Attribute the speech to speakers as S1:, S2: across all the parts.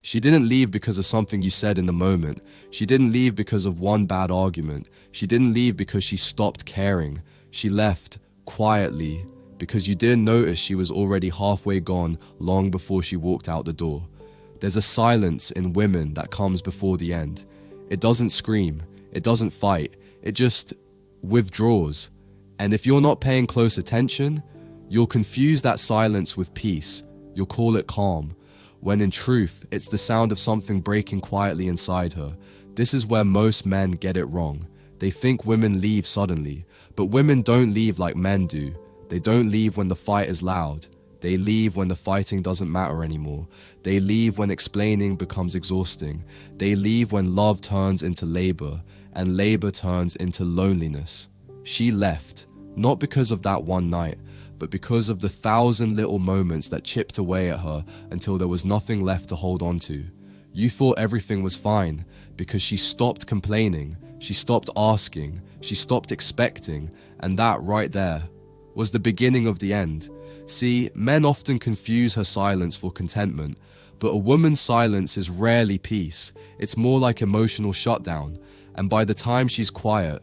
S1: She didn't leave because of something you said in the moment. She didn't leave because of one bad argument. She didn't leave because she stopped caring. She left quietly because you didn't notice she was already halfway gone long before she walked out the door. There's a silence in women that comes before the end. It doesn't scream. It doesn't fight. It just withdraws. And if you're not paying close attention, you'll confuse that silence with peace. You'll call it calm, when in truth, it's the sound of something breaking quietly inside her. This is where most men get it wrong. They think women leave suddenly, but women don't leave like men do. They don't leave when the fight is loud. They leave when the fighting doesn't matter anymore. They leave when explaining becomes exhausting. They leave when love turns into labor, and labor turns into loneliness. She left, not because of that one night, but because of the 1,000 little moments that chipped away at her until there was nothing left to hold on to. You thought everything was fine because she stopped complaining, she stopped asking, she stopped expecting, and that right there was the beginning of the end. See, men often confuse her silence for contentment, but a woman's silence is rarely peace. It's more like emotional shutdown, and by the time she's quiet,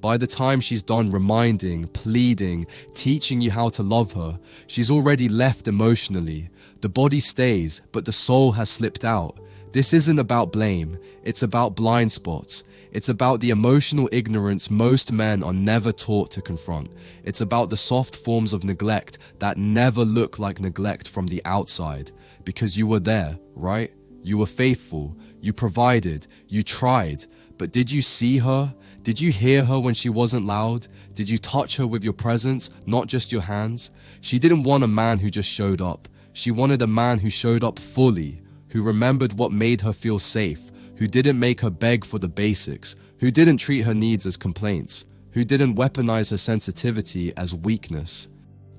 S1: by the time she's done reminding, pleading, teaching you how to love her, she's already left emotionally. The body stays, but the soul has slipped out. This isn't about blame, it's about blind spots. It's about the emotional ignorance most men are never taught to confront. It's about the soft forms of neglect that never look like neglect from the outside. Because you were there, right? You were faithful, you provided, you tried. But did you see her? Did you hear her when she wasn't loud? Did you touch her with your presence, not just your hands? She didn't want a man who just showed up. She wanted a man who showed up fully, who remembered what made her feel safe, who didn't make her beg for the basics, who didn't treat her needs as complaints, who didn't weaponize her sensitivity as weakness.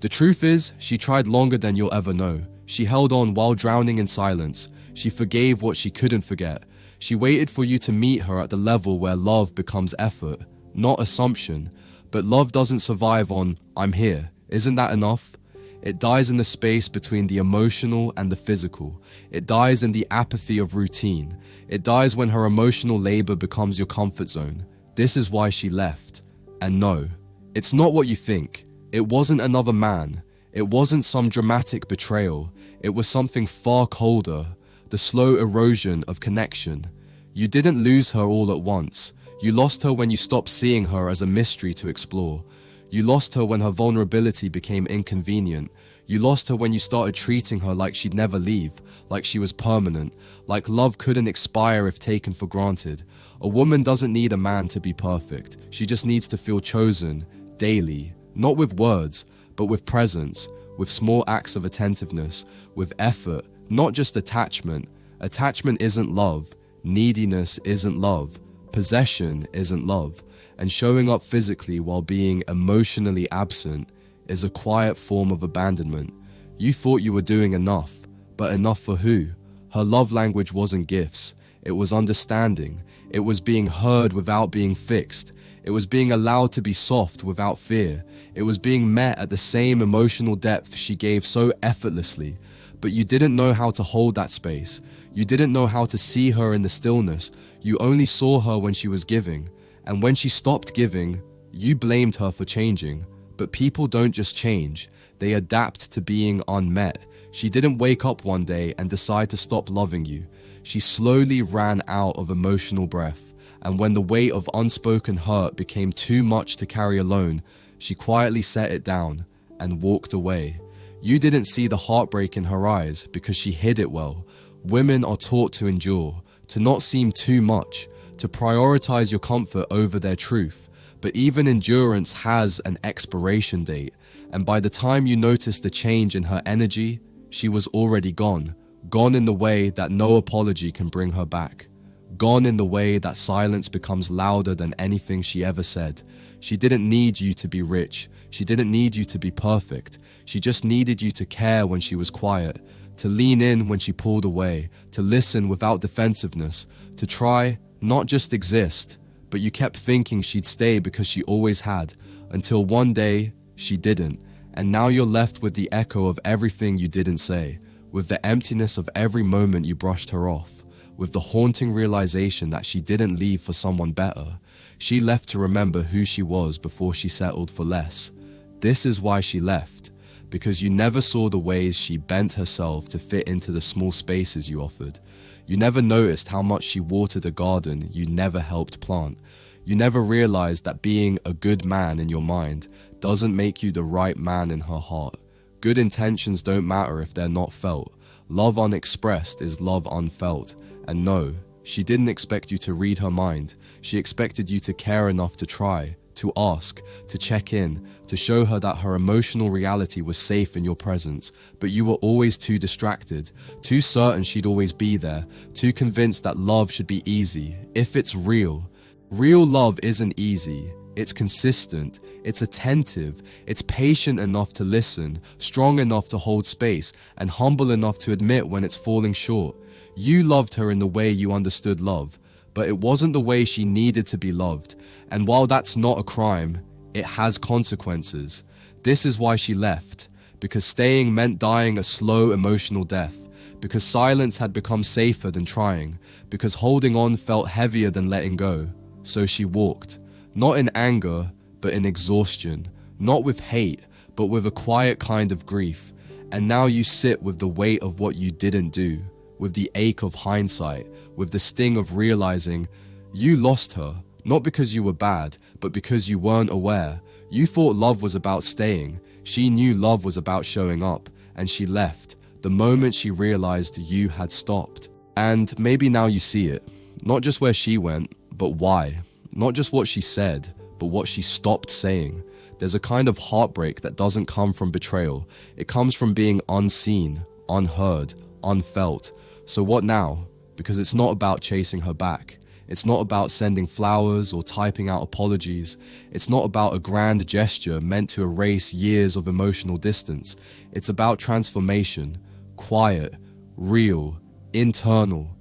S1: The truth is, she tried longer than you'll ever know. She held on while drowning in silence. She forgave what she couldn't forget. She waited for you to meet her at the level where love becomes effort, not assumption. But love doesn't survive on, I'm here. Isn't that enough? It dies in the space between the emotional and the physical. It dies in the apathy of routine. It dies when her emotional labor becomes your comfort zone. This is why she left. And no, it's not what you think. It wasn't another man. It wasn't some dramatic betrayal. It was something far colder. The slow erosion of connection. You didn't lose her all at once. You lost her when you stopped seeing her as a mystery to explore. You lost her when her vulnerability became inconvenient. You lost her when you started treating her like she'd never leave, like she was permanent, like love couldn't expire if taken for granted. A woman doesn't need a man to be perfect. She just needs to feel chosen, daily, not with words, but with presence, with small acts of attentiveness, with effort, not just attachment. Attachment isn't love. Neediness isn't love. Possession isn't love. And showing up physically while being emotionally absent is a quiet form of abandonment. You thought you were doing enough, but enough for who? Her love language wasn't gifts. It was understanding. It was being heard without being fixed. It was being allowed to be soft without fear. It was being met at the same emotional depth she gave so effortlessly. But you didn't know how to hold that space. You didn't know how to see her in the stillness. You only saw her when she was giving. And when she stopped giving, you blamed her for changing. But people don't just change. They adapt to being unmet. She didn't wake up one day and decide to stop loving you. She slowly ran out of emotional breath. And when the weight of unspoken hurt became too much to carry alone, she quietly set it down and walked away. You didn't see the heartbreak in her eyes because she hid it well. Women are taught to endure, to not seem too much, to prioritize your comfort over their truth. But even endurance has an expiration date, and by the time you noticed the change in her energy, she was already gone. Gone in the way that no apology can bring her back. Gone in the way that silence becomes louder than anything she ever said. She didn't need you to be rich. She didn't need you to be perfect. She just needed you to care when she was quiet, to lean in when she pulled away, to listen without defensiveness, to try, not just exist. But you kept thinking she'd stay because she always had, until one day she didn't. And now you're left with the echo of everything you didn't say, with the emptiness of every moment you brushed her off, with the haunting realization that she didn't leave for someone better. She left to remember who she was before she settled for less. This is why she left, because you never saw the ways she bent herself to fit into the small spaces you offered. You never noticed how much she watered a garden you never helped plant. You never realized that being a good man in your mind doesn't make you the right man in her heart. Good intentions don't matter if they're not felt. Love unexpressed is love unfelt. And no, she didn't expect you to read her mind. She expected you to care enough to try, to ask, to check in, to show her that her emotional reality was safe in your presence. But you were always too distracted, too certain she'd always be there, too convinced that love should be easy, if it's real. Real love isn't easy. It's consistent, it's attentive, it's patient enough to listen, strong enough to hold space, and humble enough to admit when it's falling short. You loved her in the way you understood love, but it wasn't the way she needed to be loved. And while that's not a crime, it has consequences. This is why she left, because staying meant dying a slow emotional death, because silence had become safer than trying, because holding on felt heavier than letting go. So she walked. Not in anger, but in exhaustion. Not with hate, but with a quiet kind of grief. And now you sit with the weight of what you didn't do, with the ache of hindsight, with the sting of realizing you lost her, not because you were bad, but because you weren't aware. You thought love was about staying. She knew love was about showing up, and she left the moment she realized you had stopped. And maybe now you see it. Not just where she went, but why. Not just what she said, but what she stopped saying. There's a kind of heartbreak that doesn't come from betrayal. It comes from being unseen, unheard, unfelt. So what now? Because it's not about chasing her back. It's not about sending flowers or typing out apologies. It's not about a grand gesture meant to erase years of emotional distance. It's about transformation, quiet, real, internal.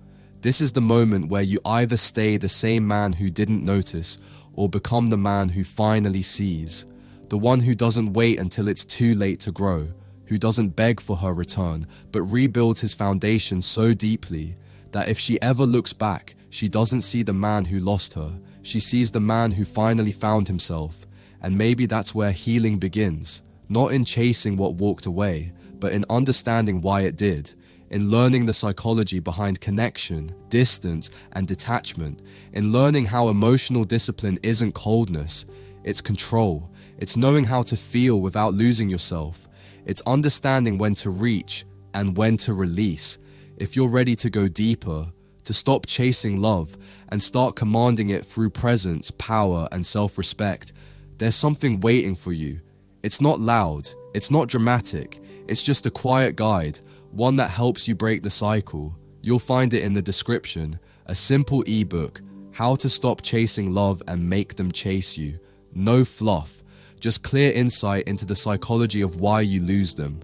S1: This is the moment where you either stay the same man who didn't notice or become the man who finally sees. The one who doesn't wait until it's too late to grow, who doesn't beg for her return, but rebuilds his foundation so deeply that if she ever looks back, she doesn't see the man who lost her. She sees the man who finally found himself. And maybe that's where healing begins, not in chasing what walked away, but in understanding why it did. In learning the psychology behind connection, distance, and detachment, in learning how emotional discipline isn't coldness, it's control, it's knowing how to feel without losing yourself, it's understanding when to reach and when to release. If you're ready to go deeper, to stop chasing love and start commanding it through presence, power, and self-respect, there's something waiting for you. It's not loud, it's not dramatic, it's just a quiet guide, one that helps you break the cycle. You'll find it in the description, a simple ebook, How to Stop Chasing Love and Make Them Chase You. No fluff, just clear insight into the psychology of why you lose them,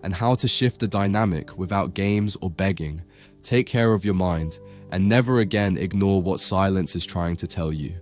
S1: and how to shift the dynamic without games or begging. Take care of your mind, and never again ignore what silence is trying to tell you.